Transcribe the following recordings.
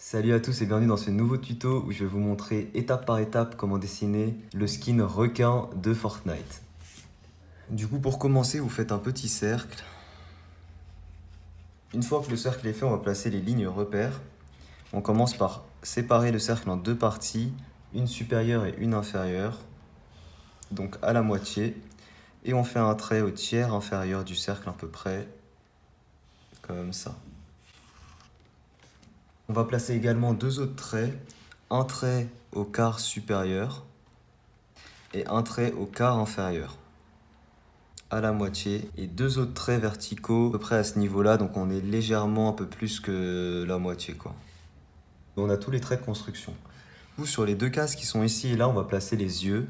Salut à tous et bienvenue dans ce nouveau tuto où je vais vous montrer étape par étape comment dessiner le skin requin de Fortnite. Du coup, pour commencer, vous faites un petit cercle. Une fois que le cercle est fait, on va placer les lignes repères. On commence par séparer le cercle en deux parties, une supérieure et une inférieure, donc à la moitié. Et on fait un trait au tiers inférieur du cercle à peu près, comme ça. On va placer également deux autres traits, un trait au quart supérieur et un trait au quart inférieur, à la moitié, et deux autres traits verticaux à peu près à ce niveau-là, donc on est légèrement un peu plus que la moitié quoi. On a tous les traits de construction. Du coup, sur les deux cases qui sont ici et là, on va placer les yeux,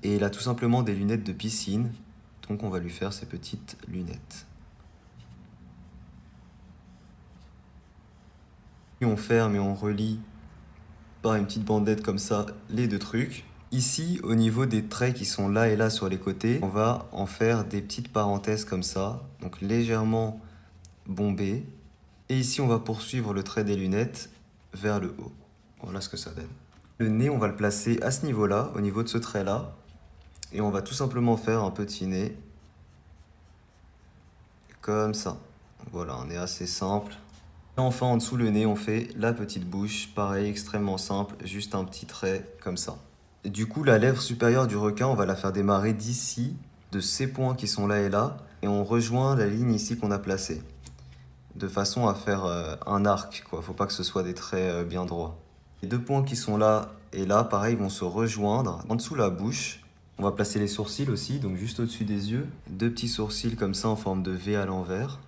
et là tout simplement des lunettes de piscine, donc on va lui faire ces petites lunettes. Et on ferme et on relie par une petite bandelette comme ça les deux trucs. Ici, au niveau des traits qui sont là et là sur les côtés, on va en faire des petites parenthèses comme ça, donc légèrement bombées. Et ici, on va poursuivre le trait des lunettes vers le haut. Voilà ce que ça donne. Le nez, on va le placer à ce niveau-là, au niveau de ce trait-là. Et on va tout simplement faire un petit nez, comme ça. Voilà, un nez assez simple. Et enfin, en dessous le nez, on fait la petite bouche, pareil, extrêmement simple, juste un petit trait comme ça. Et du coup, la lèvre supérieure du requin, on va la faire démarrer d'ici, de ces points qui sont là et là, et on rejoint la ligne ici qu'on a placée, de façon à faire un arc, quoi. Faut pas que ce soit des traits bien droits. Les deux points qui sont là et là, pareil, vont se rejoindre en dessous la bouche. On va placer les sourcils aussi, donc juste au-dessus des yeux. Deux petits sourcils comme ça en forme de V à l'envers.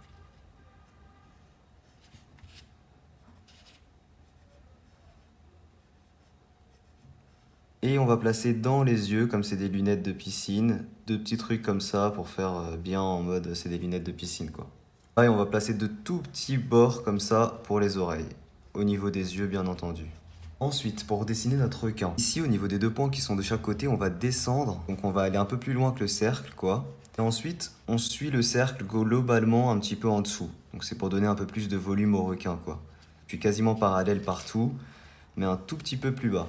Et on va placer dans les yeux, comme c'est des lunettes de piscine, deux petits trucs comme ça pour faire bien en mode c'est des lunettes de piscine quoi. Et on va placer de tout petits bords comme ça pour les oreilles, au niveau des yeux bien entendu. Ensuite, pour dessiner notre requin, ici au niveau des deux points qui sont de chaque côté, on va descendre, donc on va aller un peu plus loin que le cercle quoi. Et ensuite, on suit le cercle globalement un petit peu en dessous. Donc c'est pour donner un peu plus de volume au requin quoi. Puis quasiment parallèle partout, mais un tout petit peu plus bas.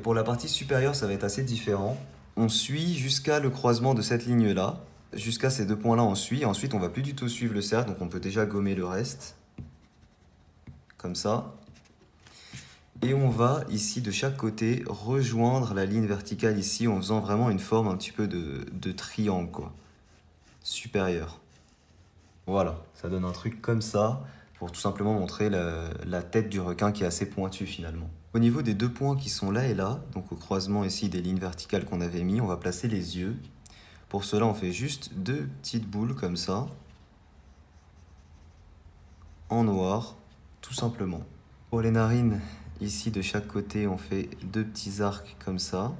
Pour la partie supérieure, ça va être assez différent. On suit jusqu'à le croisement de cette ligne-là. Jusqu'à ces deux points-là, on suit. Ensuite, on va plus du tout suivre le cercle, donc on peut déjà gommer le reste. Comme ça. Et on va, ici, de chaque côté, rejoindre la ligne verticale ici, en faisant vraiment une forme un petit peu de triangle, quoi. Supérieur. Voilà, ça donne un truc comme ça, pour tout simplement montrer la tête du requin qui est assez pointue, finalement. Au niveau des deux points qui sont là et là, donc au croisement ici des lignes verticales qu'on avait mis, on va placer les yeux. Pour cela, on fait juste deux petites boules comme ça, en noir, tout simplement. Pour les narines, ici de chaque côté, on fait deux petits arcs comme ça.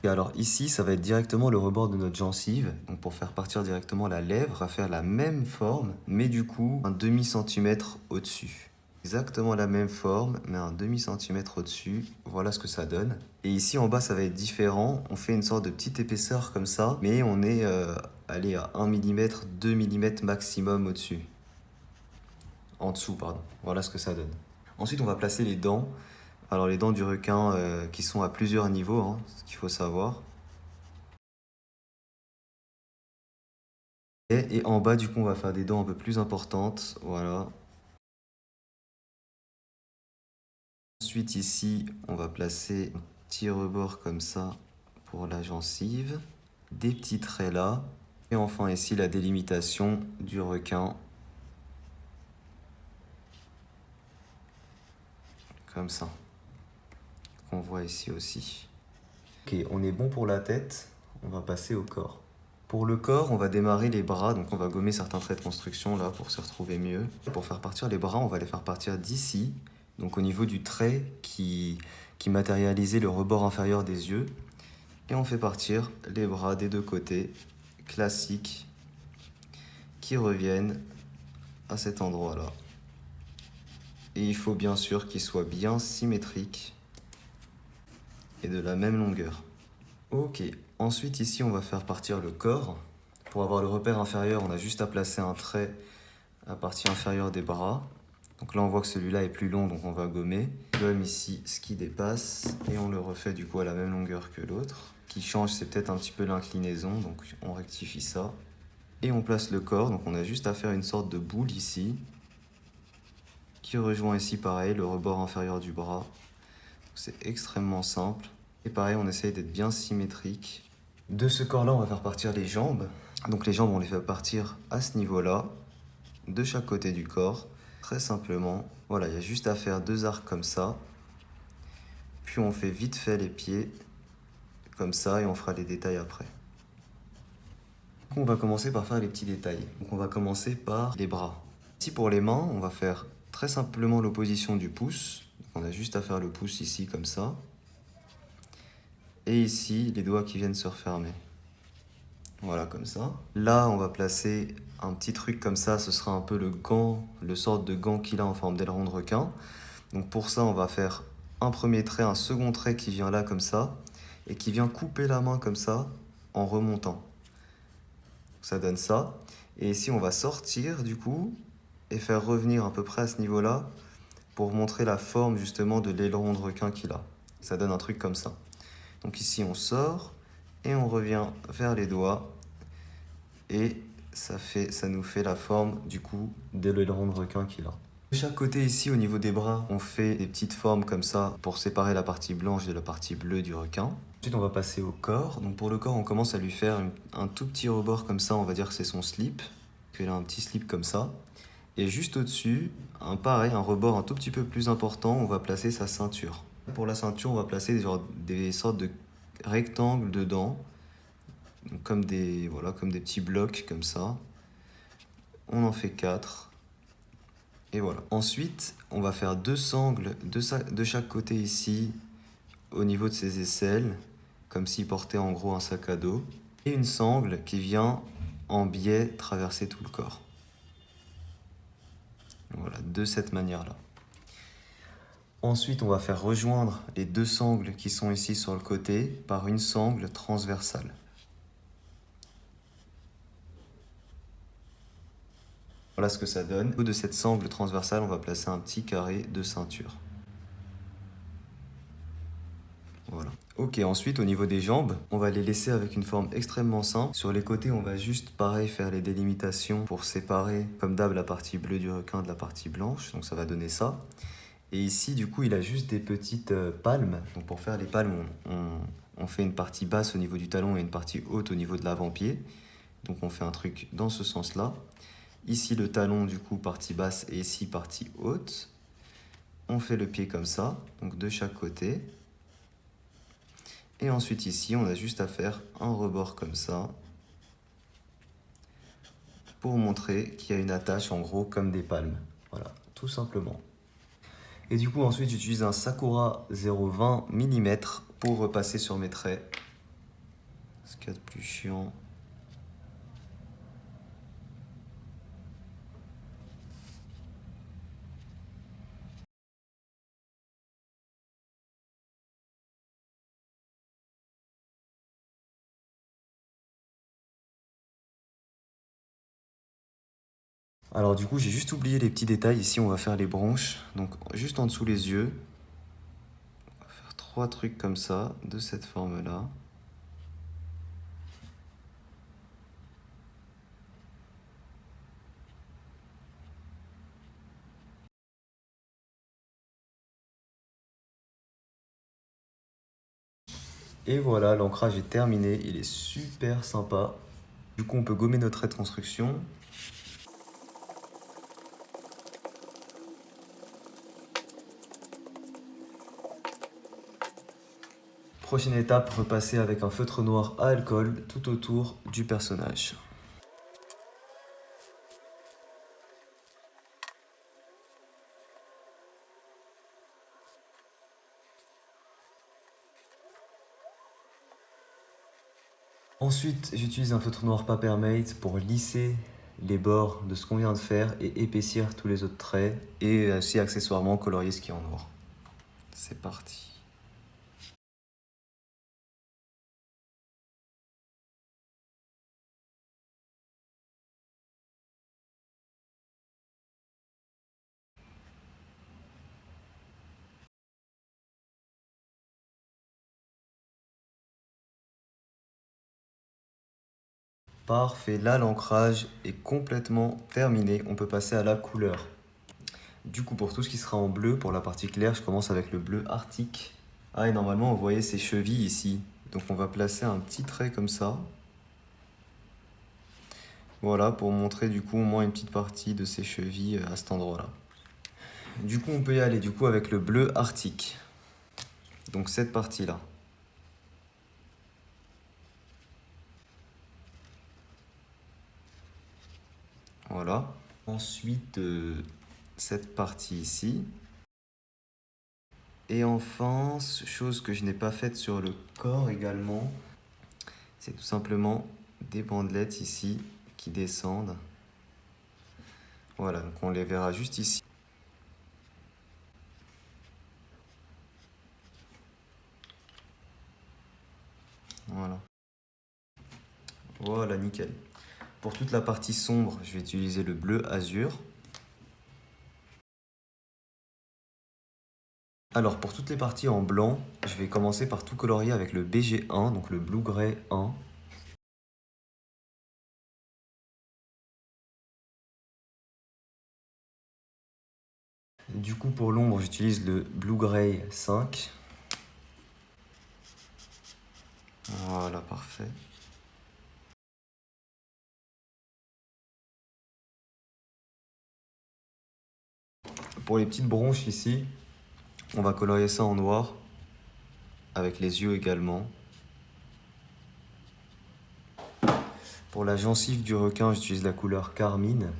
Et alors ici, ça va être directement le rebord de notre gencive. Donc pour faire partir directement la lèvre, on va faire la même forme, mais du coup, un demi-centimètre au-dessus. Exactement la même forme, mais un demi-centimètre au-dessus. Voilà ce que ça donne. Et ici en bas, ça va être différent. On fait une sorte de petite épaisseur comme ça, mais on est allez, à 1 mm, 2 mm maximum au-dessus. En dessous, pardon. Voilà ce que ça donne. Ensuite, on va placer les dents. Alors les dents du requin qui sont à plusieurs niveaux, hein, ce qu'il faut savoir. Et en bas, du coup, on va faire des dents un peu plus importantes. Voilà. Ensuite, ici, on va placer un petit rebord comme ça pour la gencive. Des petits traits là. Et enfin, ici, la délimitation du requin. Comme ça. Qu'on voit ici aussi. Ok, on est bon pour la tête. On va passer au corps. Pour le corps, on va démarrer les bras, donc on va gommer certains traits de construction là pour se retrouver mieux. Pour faire partir les bras, on va les faire partir d'ici, donc au niveau du trait qui matérialisait le rebord inférieur des yeux. Et on fait partir les bras des deux côtés, classiques, qui reviennent à cet endroit-là. Et il faut bien sûr qu'ils soient bien symétriques et de la même longueur. Ok, ensuite ici on va faire partir le corps. Pour avoir le repère inférieur, on a juste à placer un trait à la partie inférieure des bras. Donc là on voit que celui-là est plus long, donc on va gommer. On gomme ici ce qui dépasse et on le refait du coup à la même longueur que l'autre. Ce qui change, c'est peut-être un petit peu l'inclinaison, donc on rectifie ça. Et on place le corps, donc on a juste à faire une sorte de boule ici, qui rejoint ici pareil le rebord inférieur du bras. C'est extrêmement simple. Et pareil, on essaye d'être bien symétrique. De ce corps-là, on va faire partir les jambes. Donc les jambes, on les fait partir à ce niveau-là, de chaque côté du corps, très simplement. Voilà, il y a juste à faire 2 arcs comme ça. Puis on fait vite fait les pieds, comme ça, et on fera les détails après. On va commencer par faire les petits détails. Donc on va commencer par les bras. Ici pour les mains, on va faire très simplement l'opposition du pouce. Donc on a juste à faire le pouce ici comme ça. Et ici, les doigts qui viennent se refermer. Voilà, comme ça. Là, on va placer un petit truc comme ça. Ce sera un peu le gant, le sorte de gant qu'il a en forme d'aileron de requin. Donc pour ça, on va faire un premier trait, un second trait qui vient là comme ça. Et qui vient couper la main comme ça en remontant. Ça donne ça. Et ici, on va sortir du coup et faire revenir à peu près à ce niveau-là pour montrer la forme justement de l'aileron de requin qu'il a. Ça donne un truc comme ça. Donc ici, on sort et on revient vers les doigts et ça nous fait la forme du coup de l'aileron de requin qu'il a. De chaque côté ici, au niveau des bras, on fait des petites formes comme ça pour séparer la partie blanche de la partie bleue du requin. Ensuite, on va passer au corps. Donc pour le corps, on commence à lui faire un tout petit rebord comme ça. On va dire que c'est son slip. Il a un petit slip comme ça. Et juste au-dessus, pareil, un rebord un tout petit peu plus important, on va placer sa ceinture. Pour la ceinture, on va placer des sortes de rectangles dedans. Donc comme des petits blocs comme ça. On en fait 4. Et voilà. Ensuite, on va faire 2 sangles de chaque côté ici, au niveau de ses aisselles, comme s'il portait en gros un sac à dos. Et une sangle qui vient en biais traverser tout le corps. Voilà, de cette manière-là. Ensuite, on va faire rejoindre les 2 sangles qui sont ici sur le côté par une sangle transversale. Voilà ce que ça donne. Au niveau de cette sangle transversale, on va placer un petit carré de ceinture. Voilà. Ok, ensuite au niveau des jambes, on va les laisser avec une forme extrêmement simple. Sur les côtés, on va juste pareil faire les délimitations pour séparer comme d'hab la partie bleue du requin de la partie blanche. Donc ça va donner ça. Et ici, du coup, il a juste des petites palmes. Donc pour faire les palmes, on fait une partie basse au niveau du talon et une partie haute au niveau de l'avant-pied. Donc on fait un truc dans ce sens-là. Ici, le talon, du coup, partie basse et ici, partie haute. On fait le pied comme ça, donc de chaque côté. Et ensuite ici, on a juste à faire un rebord comme ça pour montrer qu'il y a une attache en gros comme des palmes. Voilà, tout simplement. Et du coup, ensuite, j'utilise un Sakura 0,20 mm pour repasser sur mes traits. Ce qu'il y a de plus chiant. Alors du coup, j'ai juste oublié les petits détails. Ici, on va faire les bronches. Donc juste en dessous les yeux. On va faire 3 trucs comme ça, de cette forme-là. Et voilà, l'ancrage est terminé. Il est super sympa. Du coup, on peut gommer notre trait de construction. Prochaine étape, repasser avec un feutre noir à alcool tout autour du personnage. Ensuite, j'utilise un feutre noir Papermate pour lisser les bords de ce qu'on vient de faire et épaissir tous les autres traits et aussi accessoirement colorier ce qui est en noir. C'est parti. Parfait, là l'ancrage est complètement terminé, on peut passer à la couleur. Du coup, pour tout ce qui sera en bleu, pour la partie claire, je commence avec le bleu arctique. Ah, et normalement, vous voyez ces chevilles ici. Donc on va placer un petit trait comme ça. Voilà, pour montrer du coup au moins une petite partie de ces chevilles à cet endroit-là. Du coup, on peut y aller du coup avec le bleu arctique. Donc cette partie-là. Voilà. Ensuite, cette partie ici. Et enfin, chose que je n'ai pas faite sur le corps également, c'est tout simplement des bandelettes ici qui descendent. Voilà, donc on les verra juste ici. Voilà. Voilà, nickel. Pour toute la partie sombre, je vais utiliser le bleu azur. Alors pour toutes les parties en blanc, je vais commencer par tout colorier avec le BG1, donc le Blue Gray 1. Du coup pour l'ombre, j'utilise le Blue Gray 5. Voilà, parfait. Pour les petites bronches ici, on va colorier ça en noir, avec les yeux également. Pour la gencive du requin, j'utilise la couleur carmine.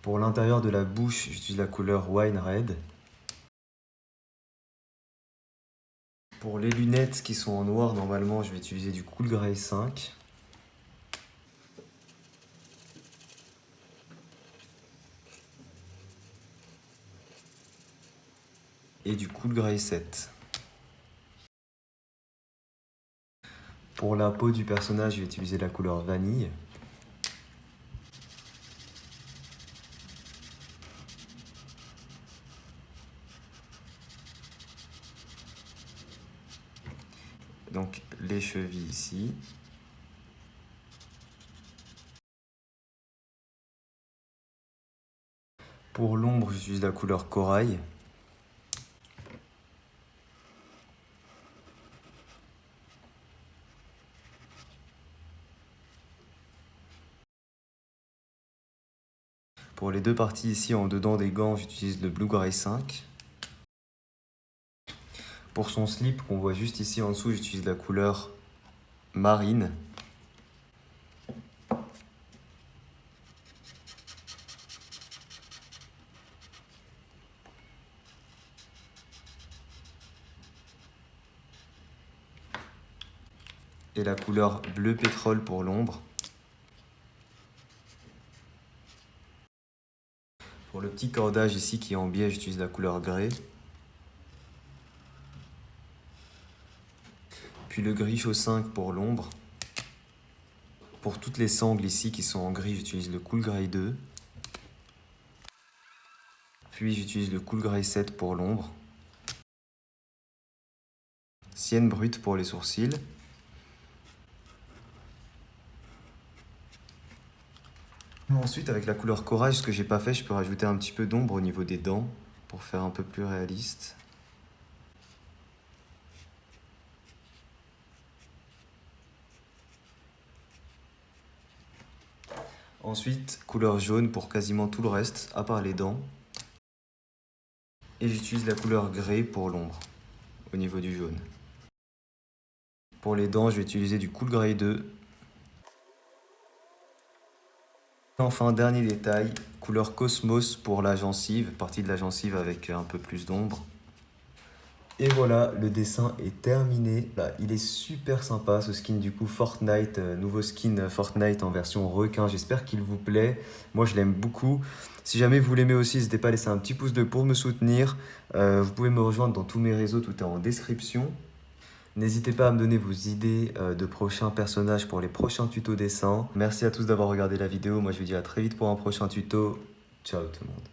Pour l'intérieur de la bouche, j'utilise la couleur wine red. Pour les lunettes qui sont en noir, normalement, je vais utiliser du Cool Grey 5. Et du Cool Grey 7. Pour la peau du personnage, je vais utiliser la couleur vanille. Donc les chevilles ici. Pour l'ombre, j'utilise la couleur corail. Pour les deux parties ici en dedans des gants, j'utilise le Blue Gray 5. Pour son slip qu'on voit juste ici en dessous, j'utilise la couleur marine. Et la couleur bleu pétrole pour l'ombre. Pour le petit cordage ici qui est en biais, j'utilise la couleur gris. Puis le gris chaud 5 pour l'ombre. Pour toutes les sangles ici qui sont en gris, j'utilise le Cool Grey 2. Puis j'utilise le Cool Grey 7 pour l'ombre. Sienne brute pour les sourcils. Ensuite, avec la couleur corail, ce que j'ai pas fait, je peux rajouter un petit peu d'ombre au niveau des dents pour faire un peu plus réaliste. Ensuite, couleur jaune pour quasiment tout le reste, à part les dents. Et j'utilise la couleur gris pour l'ombre, au niveau du jaune. Pour les dents, je vais utiliser du Cool Grey 2. Enfin, dernier détail, couleur Cosmos pour la gencive, partie de la gencive avec un peu plus d'ombre. Et voilà, le dessin est terminé. Là, il est super sympa ce skin du coup Fortnite, nouveau skin Fortnite en version requin. J'espère qu'il vous plaît. Moi, je l'aime beaucoup. Si jamais vous l'aimez aussi, n'hésitez pas à laisser un petit pouce bleu pour me soutenir. Vous pouvez me rejoindre dans tous mes réseaux, tout est en description. N'hésitez pas à me donner vos idées de prochains personnages pour les prochains tutos dessins. Merci à tous d'avoir regardé la vidéo. Moi, je vous dis à très vite pour un prochain tuto. Ciao tout le monde.